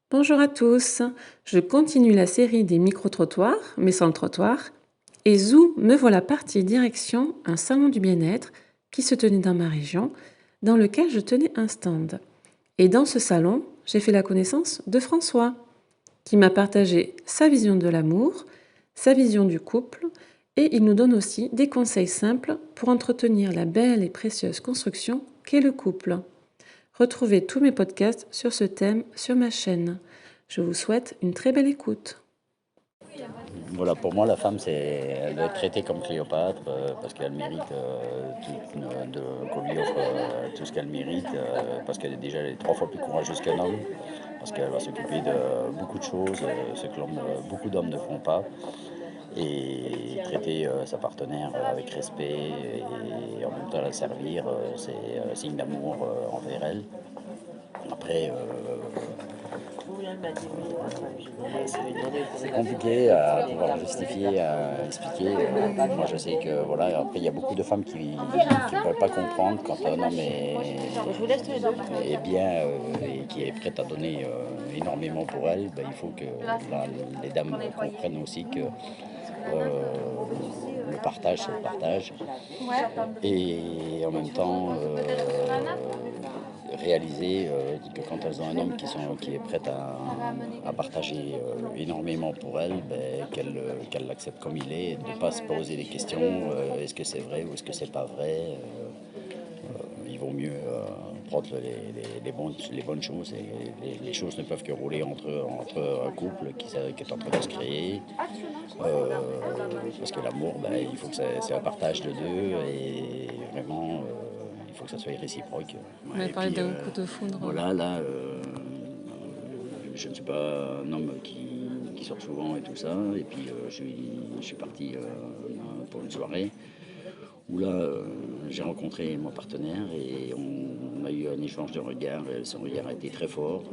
Bonjour à tous, je continue la série des micro-trottoirs, mais sans le trottoir, et zou, me voilà partie direction un salon du bien-être qui se tenait dans ma région, dans lequel je tenais un stand. Et dans ce salon, j'ai fait la connaissance de François, qui m'a partagé sa vision de l'amour, sa vision du couple, et il nous donne aussi des conseils simples pour entretenir la belle et précieuse construction qu'est le couple. Retrouvez tous mes podcasts sur ce thème sur ma chaîne. Je vous souhaite une très belle écoute. Voilà, pour moi, la femme, elle doit être traitée comme Cléopâtre parce qu'elle mérite qu'on lui offre tout ce qu'elle mérite parce qu'elle est déjà elle est 3 fois plus courageuse qu'un homme, parce qu'elle va s'occuper de beaucoup de choses, ce que beaucoup d'hommes ne font pas, et traiter sa partenaire avec respect et en même temps la servir, c'est signe d'amour envers elle. Après, c'est compliqué à pouvoir justifier, à expliquer. Moi, je sais que voilà. Après, il y a beaucoup de femmes qui ne peuvent pas comprendre quand un homme est bien et qui est prêt à donner énormément pour elle. Ben, il faut que les dames comprennent aussi que le partage, c'est le partage. Et en même temps, réaliser que quand elles ont un homme qui est prêt à partager énormément pour elles, ben, qu'elle l'accepte comme il est, et de ne pas se poser des questions, est-ce que c'est vrai ou est-ce que c'est pas vrai. Il vaut mieux prendre les bonnes choses, et les choses ne peuvent que rouler entre un couple qui est en train de se créer. Parce que l'amour, ben, il faut que c'est un partage de deux, et vraiment, il faut que ça soit réciproque. Vous m'avez Et parlé puis, d'un coup de foudre. voilà, là, je ne suis pas un homme qui sort souvent et tout ça. Et puis, je suis parti pour une soirée où là, j'ai rencontré mon partenaire et on a eu un échange de regards. Et son regard a été très fort.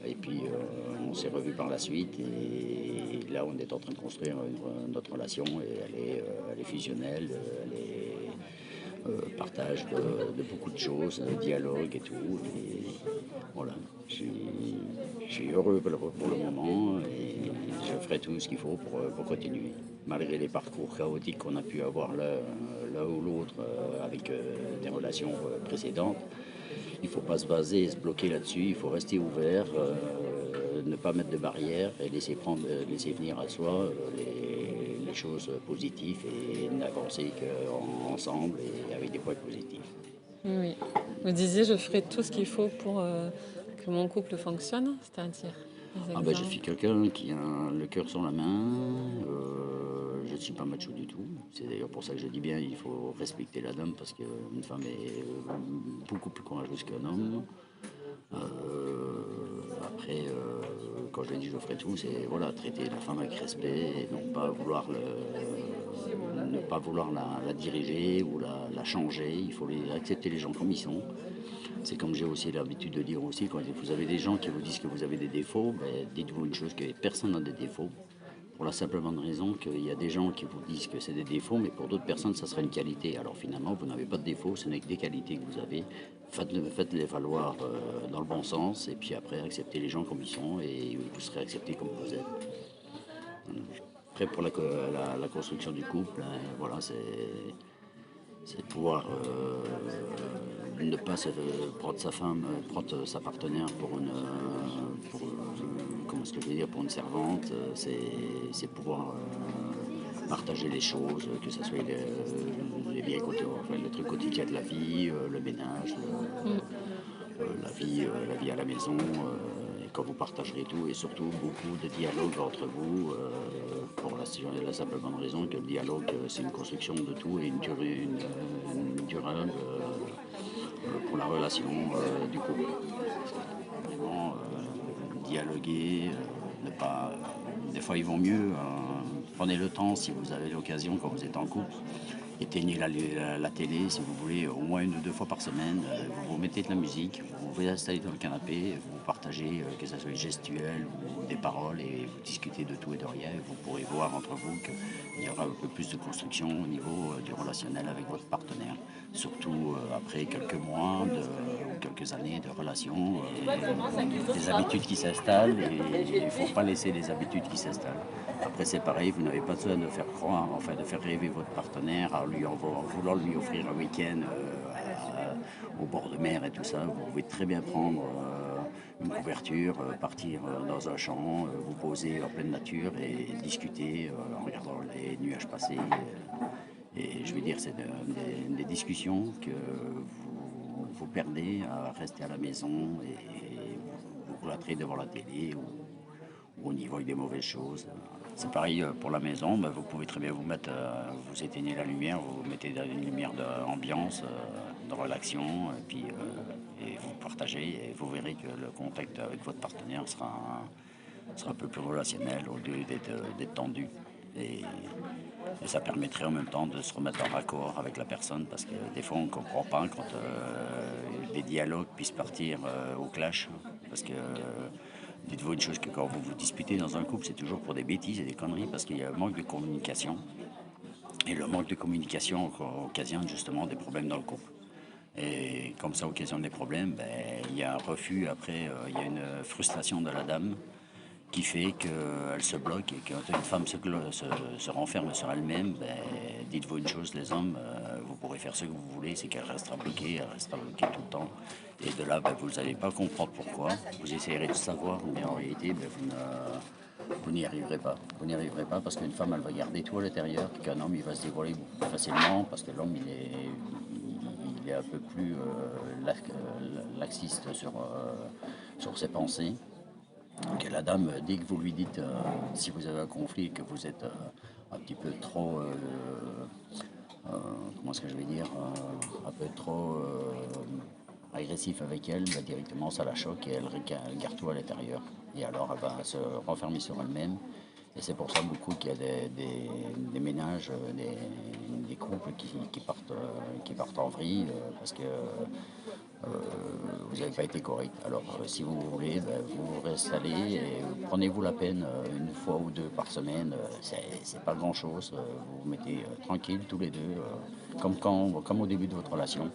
Et puis, on s'est revus par la suite. Et là, on est en train de construire notre relation. Et elle est fusionnelle. Elle est partage de beaucoup de choses, dialogue et tout. Et voilà, je suis heureux pour le moment et je ferai tout ce qu'il faut pour continuer. Malgré les parcours chaotiques qu'on a pu avoir l'un ou l'autre avec des relations précédentes, il ne faut pas se baser et se bloquer là-dessus, il faut rester ouvert, ne pas mettre de barrières et laisser venir à soi les choses positives et n'avancer qu'ensemble et avec des points positifs. Oui. Vous disiez, je ferai tout ce qu'il faut pour que mon couple fonctionne, c'est-à-dire des Ah ben, je suis exemples. quelqu'un qui a le cœur sur la main. Je ne suis pas macho du tout. C'est d'ailleurs pour ça que je dis bien, il faut respecter la dame parce qu'une femme est beaucoup plus courageuse qu'un homme. Après, quand je dis je ferai tout, c'est voilà, traiter la femme avec respect et ne pas vouloir la diriger ou la changer. Il faut accepter les gens comme ils sont. C'est comme j'ai aussi l'habitude de dire aussi, quand vous avez des gens qui vous disent que vous avez des défauts, ben, dites-vous une chose, que personne n'a des défauts. Pour la simple bonne raison qu'il y a des gens qui vous disent que c'est des défauts, mais pour d'autres personnes, ça serait une qualité. Alors finalement, vous n'avez pas de défauts, ce n'est que des qualités que vous avez. Faites-les valoir dans le bon sens, et puis après, acceptez les gens comme ils sont, et vous serez accepté comme vous êtes. Après, pour la construction du couple, hein, voilà, c'est de pouvoir ne pas prendre sa femme, prendre sa partenaire comment est-ce que je vais dire, pour une servante. C'est pouvoir partager les choses, que ce soit les biens enfin, le truc quotidien de la vie, le ménage, la vie à la maison. Et quand vous partagerez tout, et surtout beaucoup de dialogue entre vous, pour la simple bonne raison que le dialogue, c'est une construction de tout et une durable pour la relation du couple. Vraiment, dialoguer, ne pas. Des fois, il vaut mieux. Prenez le temps, si vous avez l'occasion, quand vous êtes en couple, éteignez la télé, si vous voulez, au moins 1 ou 2 fois par semaine. Vous mettez de la musique, vous vous installez dans le canapé, vous partagez, que ce soit gestuel ou des paroles, et vous discutez de tout et de rien. Et vous pourrez voir entre vous qu'il y aura un peu plus de construction au niveau du relationnel avec votre partenaire. surtout après quelques mois ou quelques années de relation, des habitudes qui s'installent et il ne faut pas laisser les habitudes qui s'installent. Après c'est pareil, vous n'avez pas besoin de faire croire, enfin de faire rêver votre partenaire en voulant lui offrir un week-end au bord de mer et tout ça. Vous pouvez très bien prendre une couverture, partir dans un champ, vous poser en pleine nature et discuter en regardant les nuages passer. Et je veux dire, c'est des discussions que vous perdez à rester à la maison et vous plâtrez devant la télé ou on y voit des mauvaises choses. C'est pareil pour la maison, vous pouvez très bien vous mettre, vous éteignez la lumière, vous mettez une lumière d'ambiance, de relaxation, et puis et vous partagez et vous verrez que le contact avec votre partenaire sera un peu plus relationnel au lieu d'être tendu. Et ça permettrait en même temps de se remettre en raccord avec la personne parce que des fois on ne comprend pas quand des dialogues puissent partir au clash. Parce que dites-vous une chose, que quand vous vous disputez dans un couple, c'est toujours pour des bêtises et des conneries parce qu'il y a un manque de communication. Et le manque de communication occasionne justement des problèmes dans le couple. Et comme ça occasionne des problèmes, il y a un refus, après il y a une frustration de la dame qui fait qu'elle se bloque et quand une femme se renferme sur elle-même, dites-vous une chose, les hommes, vous pourrez faire ce que vous voulez, c'est qu'elle restera bloquée tout le temps. Et de là, vous n'allez pas comprendre pourquoi. Vous essayerez de savoir, mais en réalité, vous n'y arriverez pas. Vous n'y arriverez pas parce qu'une femme, elle va garder tout à l'intérieur, puis qu'un homme, il va se dévoiler beaucoup plus facilement parce que l'homme, il est un peu plus laxiste sur ses pensées. Que la dame, dès que vous lui dites, si vous avez un conflit, que vous êtes un petit peu trop, comment est-ce que je vais dire, un peu trop agressif avec elle, directement ça la choque et elle garde tout à l'intérieur. Et alors elle va se renfermer sur elle-même. Et c'est pour ça beaucoup qu'il y a des ménages, des couples qui partent en vrille parce que vous n'avez pas été correct. Alors si vous voulez, vous vous réinstallez et prenez-vous la peine une fois ou deux par semaine. C'est pas grand-chose. Vous vous mettez tranquille tous les deux, comme au début de votre relation.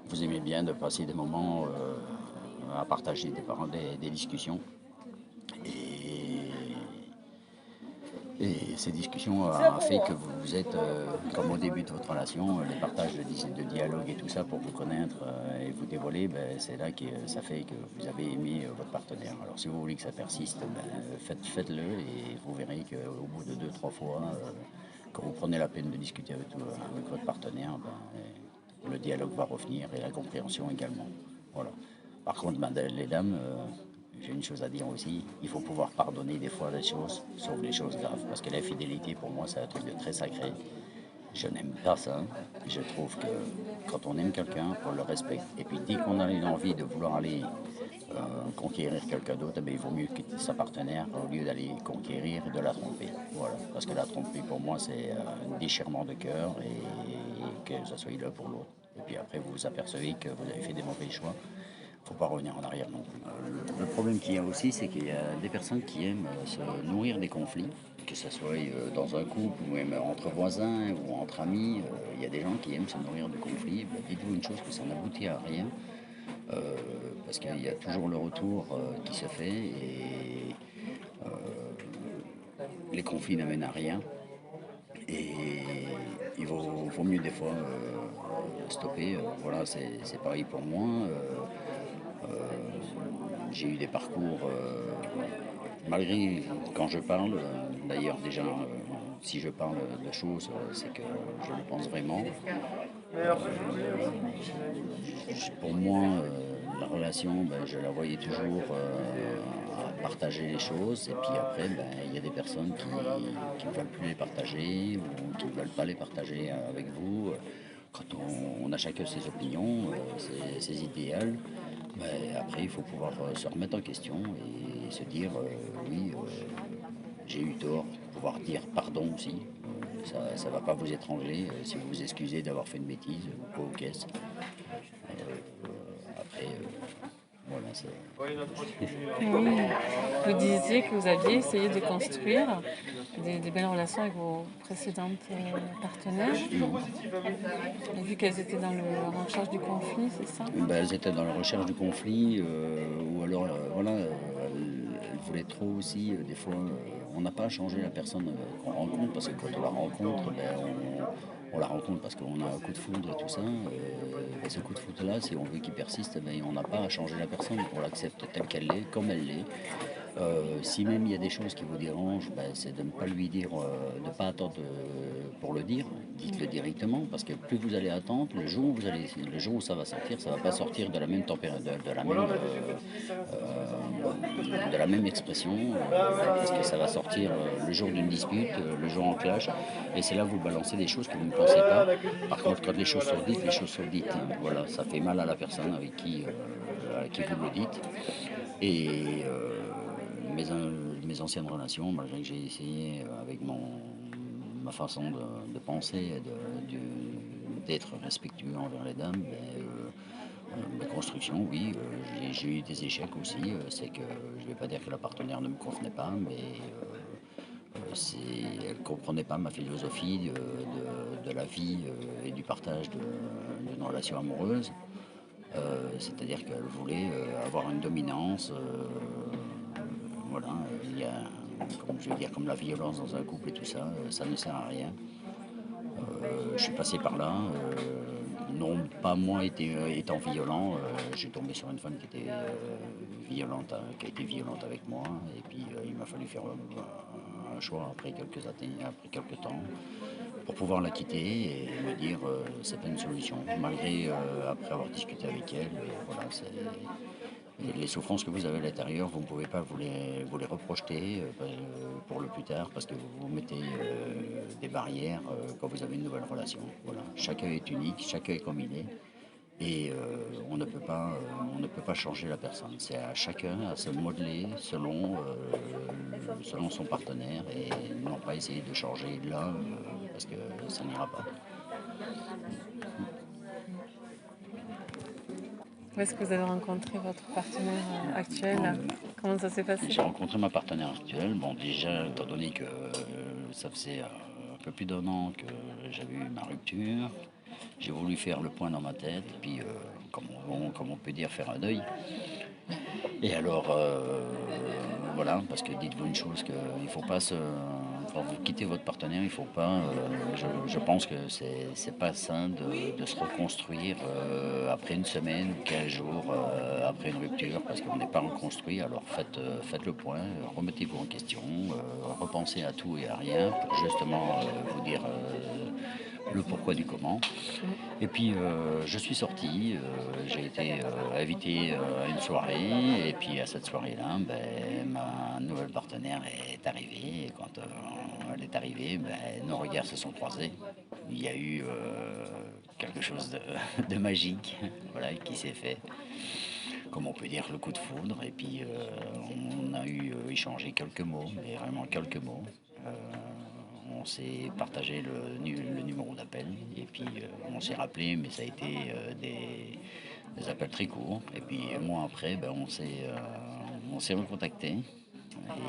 Vous aimez bien de passer des moments à partager des discussions. Et ces discussions ont fait que vous êtes, comme au début de votre relation, les partages de dialogue et tout ça pour vous connaître et vous dévoiler, c'est là que ça fait que vous avez aimé votre partenaire. Alors si vous voulez que ça persiste, faites-le et vous verrez qu'au bout de 2, 3 fois, quand vous prenez la peine de discuter avec votre partenaire, le dialogue va revenir et la compréhension également. Voilà. Par contre, les dames, j'ai une chose à dire aussi, il faut pouvoir pardonner des fois les choses, sauf les choses graves, parce que l'infidélité pour moi c'est un truc de très sacré. Je n'aime pas ça. Je trouve que quand on aime quelqu'un, on le respecte. Et puis dès qu'on a une envie de vouloir aller conquérir quelqu'un d'autre, il vaut mieux quitter sa partenaire au lieu d'aller conquérir et de la tromper. Voilà. Parce que la tromper pour moi c'est un déchirement de cœur et que ça soit l'un pour l'autre. Et puis après vous vous apercevez que vous avez fait des mauvais choix. Il ne faut pas revenir en arrière non plus. Le problème qu'il y a aussi, c'est qu'il y a des personnes qui aiment se nourrir des conflits, que ce soit dans un couple ou même entre voisins ou entre amis. Il y a des gens qui aiment se nourrir de conflits. Dites-vous une chose, que ça n'aboutit à rien, parce qu'il y a toujours le retour qui se fait et les conflits n'amènent à rien. Et il vaut mieux des fois stopper. Voilà, c'est pareil pour moi. J'ai eu des parcours, malgré quand je parle, d'ailleurs déjà, si je parle de choses, c'est que je le pense vraiment. Pour moi, la relation, je la voyais toujours à partager les choses, et puis après, il y a des personnes qui ne veulent plus les partager ou qui ne veulent pas les partager avec vous. Quand on a chacun ses opinions, ses idéaux, après il faut pouvoir se remettre en question et se dire oui, j'ai eu tort, pouvoir dire pardon aussi. Ça ne va pas vous étrangler si vous vous excusez d'avoir fait une bêtise ou quoi aux caisses. Après, voilà, c'est. Oui. Vous disiez que vous aviez essayé de construire. des belles relations avec vos précédentes partenaires. Et vu qu'elles étaient dans la recherche du conflit, c'est ça? Ben, elles étaient dans la recherche du conflit, ou alors voilà, elles voulaient trop aussi. Des fois, on n'a pas changé la personne qu'on rencontre, parce que quand on la rencontre, ben, on la rencontre parce qu'on a un coup de foudre et tout ça. Et ce coup de foudre-là, si on veut qu'il persiste, ben, on n'a pas à changer la personne, on l'accepte telle qu'elle est, comme elle l'est. Si même il y a des choses qui vous dérangent, ben, c'est de ne pas lui dire, de ne pas attendre pour le dire. Dites-le directement, parce que plus vous allez attendre, le jour où ça va sortir, ça va pas sortir de la même température, de la même expression, parce que ça va sortir le jour d'une dispute, le jour en clash, et c'est là que vous balancez des choses que vous ne pensez pas. Par contre, quand les choses sont dites, les choses sont dites. Voilà, ça fait mal à la personne à qui vous le dites. Et mes anciennes relations, malgré que j'ai essayé avec ma façon de penser et d'être respectueux envers les dames, mes constructions, oui, j'ai eu des échecs aussi. C'est que je ne vais pas dire que la partenaire ne me convenait pas, mais elle ne comprenait pas ma philosophie de la vie et du partage d'une relation amoureuse. C'est-à-dire qu'elle voulait avoir une dominance. Voilà, il y a, comme je veux dire, comme la violence dans un couple et tout ça, ça ne sert à rien. Je suis passé par là. Non, pas moi étant violent. J'ai tombé sur une femme qui était violente, qui a été violente avec moi. Et puis il m'a fallu faire un choix après quelques années, après quelques temps, pour pouvoir la quitter et me dire c'est pas une solution. Malgré après avoir discuté avec elle, voilà, les souffrances que vous avez à l'intérieur, vous ne pouvez pas vous les reprojeter pour le plus tard, parce que vous mettez des barrières quand vous avez une nouvelle relation. Voilà. Chacun est unique, chacun est comme il est. Et on ne peut pas changer la personne. C'est à chacun à se modeler selon son partenaire, et non pas essayer de changer l'un parce que ça n'ira pas. Où est-ce que vous avez rencontré votre partenaire actuel? Bon, Comment ça s'est passé? j'ai rencontré ma partenaire actuelle. Bon, déjà, étant donné que ça faisait un peu plus d'un an que j'avais eu ma rupture, j'ai voulu faire le point dans ma tête, puis, comme on peut dire, faire un deuil. Et alors, voilà, parce que dites-vous une chose, qu'il faut pas se... Quand vous quittez votre partenaire, il faut pas... je pense que c'est pas sain de se reconstruire après une semaine ou 15 jours après une rupture, parce qu'on n'est pas reconstruit. Alors faites le point, remettez-vous en question, repensez à tout et à rien, pour justement vous dire le pourquoi du comment. Et puis je suis sorti, j'ai été invité à une soirée, et puis à cette soirée-là, ben, ma nouvelle partenaire est arrivée, et quand elle est arrivée, ben, nos regards se sont croisés. Il y a eu quelque chose de magique, voilà, qui s'est fait, comme on peut dire, le coup de foudre, et puis on a eu échangé quelques mots, mais vraiment quelques mots. On s'est partagé le numéro d'appel, et puis on s'est rappelé, mais ça a été des appels très courts. Et puis un mois après, ben, on s'est recontacté.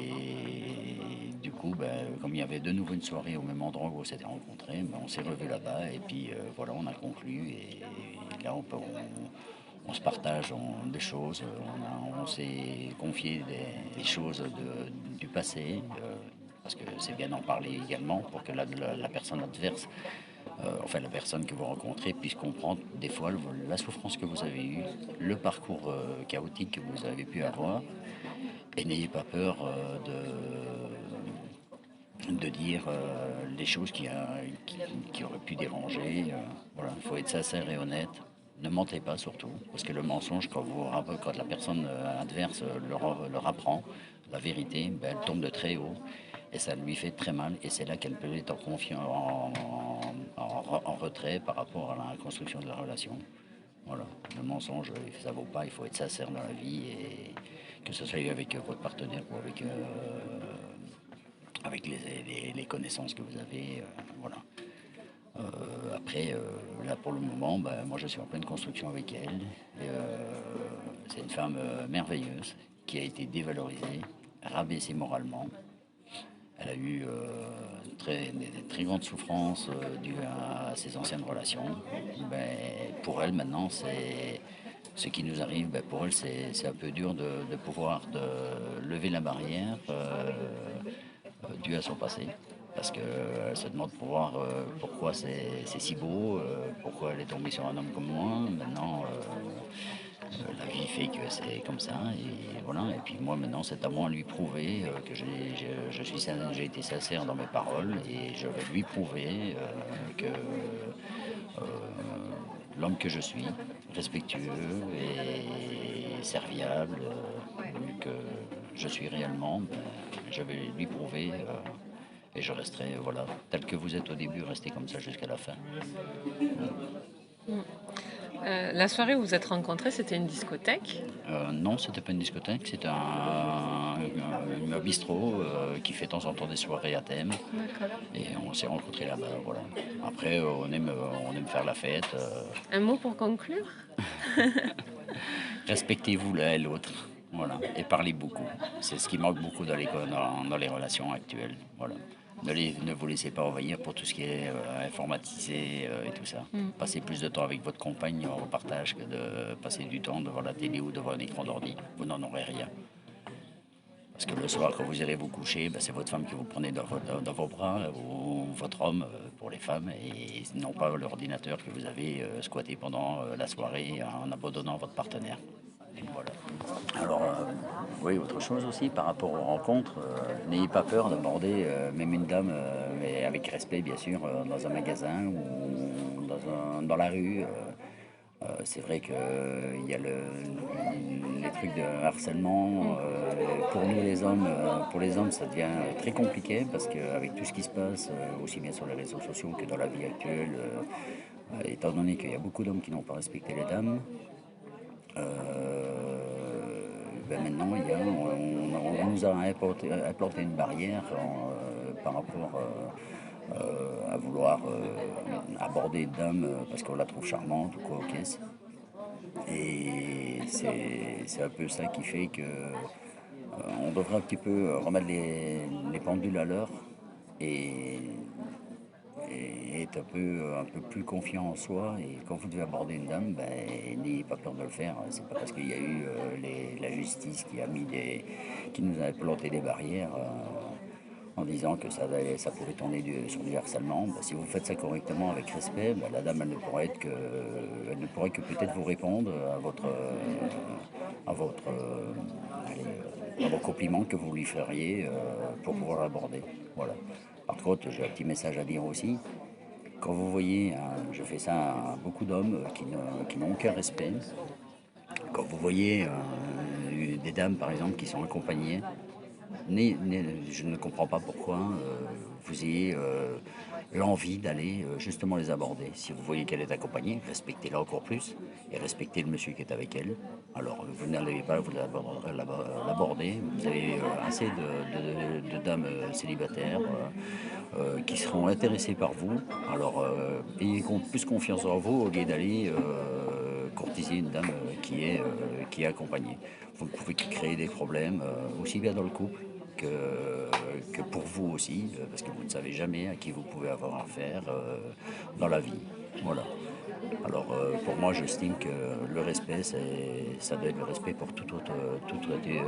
Et du coup, ben, comme il y avait de nouveau une soirée au même endroit où on s'était rencontrés, ben, on s'est revu là-bas, et puis voilà, on a conclu. Et là, on se partage des choses, on s'est confié des choses du passé, parce que c'est bien d'en parler également pour que la personne adverse, enfin la personne que vous rencontrez, puisse comprendre des fois la souffrance que vous avez eue, le parcours chaotique que vous avez pu avoir, et n'ayez pas peur de dire les choses qui auraient pu déranger. Voilà, il faut être sincère et honnête. Ne mentez pas surtout, parce que le mensonge, quand la personne adverse leur apprend la vérité, ben, elle tombe de très haut, et ça lui fait très mal, et c'est là qu'elle peut être en retrait par rapport à la construction de la relation. Voilà, le mensonge, ça vaut pas, il faut être sincère dans la vie, et que ce soit avec votre partenaire ou avec les connaissances que vous avez. Voilà. Après, là pour le moment, ben, moi je suis en pleine construction avec elle. C'est une femme merveilleuse qui a été dévalorisée, rabaissée moralement. Elle a eu des très grandes souffrances dues à ses anciennes relations. Ben, pour elle, maintenant, c'est ce qui nous arrive. Ben, pour elle, c'est un peu dur de pouvoir lever la barrière due à son passé. Parce qu'elle se demande pourquoi c'est si beau, pourquoi elle est tombée sur un homme comme moi. Maintenant, la vie fait que c'est comme ça, et voilà. Et puis moi maintenant, c'est à moi de lui prouver que j'ai été sincère dans mes paroles, et je vais lui prouver que l'homme que je suis, respectueux et serviable, que je suis réellement, ben, je vais lui prouver. Et je resterai, voilà, tel que vous êtes au début, restez comme ça jusqu'à la fin. La soirée où vous êtes rencontrés, c'était une discothèque. Non, c'était pas une discothèque, c'était un bistrot qui fait de temps en temps des soirées à thème. D'accord. Et on s'est rencontrés là-bas, voilà. Après, on aime faire la fête. Un mot pour conclure? Respectez-vous l'un et l'autre, voilà. Et parlez beaucoup. C'est ce qui manque beaucoup dans les relations actuelles, voilà. Ne vous laissez pas envahir pour tout ce qui est informatisé et tout ça. Passez plus de temps avec votre compagne en partage que de passer du temps devant la télé ou devant un écran d'ordi. Vous n'en aurez rien. Parce que le soir, quand vous irez vous coucher, ben, c'est votre femme que vous prenez dans vos bras, ou votre homme pour les femmes, et non pas l'ordinateur que vous avez squatté pendant la soirée en abandonnant votre partenaire. Voilà. Alors, oui, autre chose aussi par rapport aux rencontres, n'ayez pas peur d'aborder même une dame, mais avec respect bien sûr, dans un magasin ou dans la rue. C'est vrai qu'il y a les trucs de harcèlement. Pour nous les hommes, pour les hommes, ça devient très compliqué parce qu'avec tout ce qui se passe, aussi bien sur les réseaux sociaux que dans la vie actuelle, étant donné qu'il y a beaucoup d'hommes qui n'ont pas respecté les dames, ben maintenant on nous a implanté une barrière par rapport à vouloir aborder une dame parce qu'on la trouve charmante ou quoi aux caisses. Et c'est un peu ça qui fait que on devrait un petit peu remettre les pendules à l'heure et, et être un peu plus confiant en soi. Et quand vous devez aborder une dame, ben, n'ayez pas peur de le faire. C'est pas parce qu'il y a eu la justice qui nous a planté des barrières. En disant que ça pourrait tourner sur du harcèlement. Ben, si vous faites ça correctement avec respect, ben, la dame elle ne pourrait que peut-être vous répondre à vos compliments que vous lui feriez pour pouvoir l'aborder. Voilà. Par contre, j'ai un petit message à dire aussi. Quand vous voyez, je fais ça à beaucoup d'hommes qui n'ont aucun respect. Quand vous voyez des dames, par exemple, qui sont accompagnées, je ne comprends pas pourquoi vous ayez l'envie d'aller justement les aborder. Si vous voyez qu'elle est accompagnée, respectez-la encore plus et respectez le monsieur qui est avec elle. Alors, vous n'allez pas vous l'aborder. Vous avez assez de dames célibataires qui seront intéressées par vous. Alors, ayez plus confiance en vous au lieu d'aller courtiser une dame qui est accompagnée. Vous pouvez créer des problèmes aussi bien dans le couple que pour vous aussi, parce que vous ne savez jamais à qui vous pouvez avoir affaire dans la vie. Voilà. Alors pour moi, j'estime que le respect, ça doit être le respect pour tout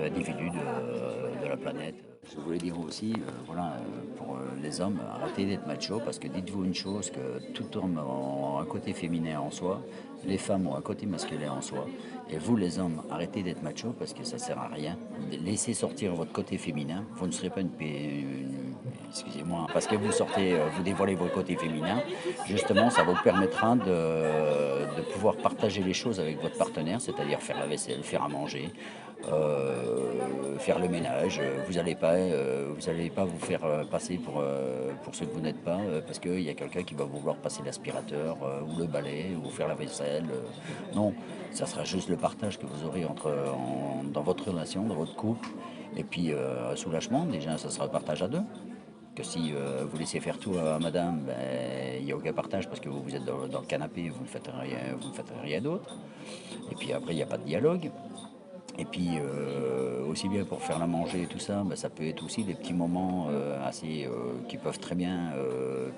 individu de la planète. Je voulais dire aussi, voilà, pour les hommes, arrêtez d'être macho, parce que dites-vous une chose, que tout homme a un côté féminin en soi, les femmes ont un côté masculin en soi, et vous les hommes, arrêtez d'être macho, parce que ça sert à rien. Laissez sortir votre côté féminin, vous ne serez pas excusez-moi, parce que vous dévoilez votre côté féminin, justement, ça vous permettra de pouvoir partager les choses avec votre partenaire, c'est-à-dire faire la vaisselle, faire à manger, faire le ménage. Vous allez pas vous faire passer pour ce que vous n'êtes pas, parce qu'il y a quelqu'un qui va vouloir passer l'aspirateur ou le balai ou faire la vaisselle. Non, ça sera juste le partage que vous aurez dans votre relation, dans votre couple. Et puis un soulagement, déjà, ça sera un partage à deux. Que si vous laissez faire tout à madame, ben, il n'y a aucun partage parce que vous êtes dans le canapé, vous ne faites rien d'autre. Et puis après, il n'y a pas de dialogue. Et puis aussi bien pour faire la manger et tout ça, bah, ça peut être aussi des petits moments assez qui peuvent très bien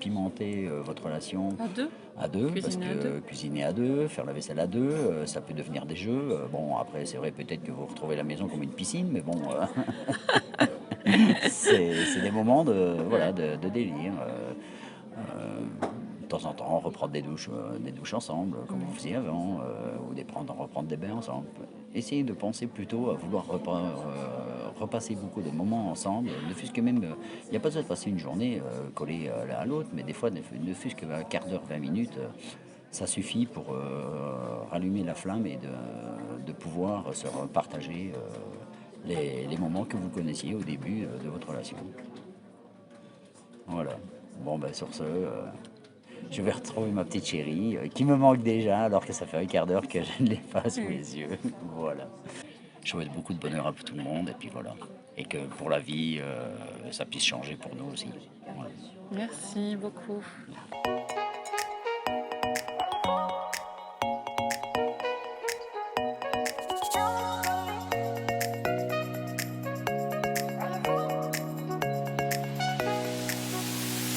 pimenter votre relation À deux? à deux, parce Cuisiner à deux? que cuisiner à deux, faire la vaisselle à deux, ça peut devenir des jeux. Bon, après, c'est vrai peut-être que vous retrouvez la maison comme une piscine, mais bon, c'est des moments de, voilà, de délire. De temps en temps, reprendre des douches ensemble, comme vous faisiez avant, ou reprendre des bains ensemble. Essayez de penser plutôt à vouloir repasser beaucoup de moments ensemble, ne fût-ce que même, il n'y a pas besoin de passer une journée collée l'un à l'autre, mais des fois, ne fût-ce qu'un quart d'heure, 20 minutes, ça suffit pour rallumer la flamme et de pouvoir se partager les moments que vous connaissiez au début de votre relation. Voilà. Bon, ben sur ce, je vais retrouver ma petite chérie qui me manque déjà alors que ça fait un quart d'heure que je ne l'ai pas sous Oui. les yeux. Voilà. Je souhaite beaucoup de bonheur à tout le monde et puis voilà. Et que pour la vie, ça puisse changer pour nous aussi. Voilà. Merci beaucoup.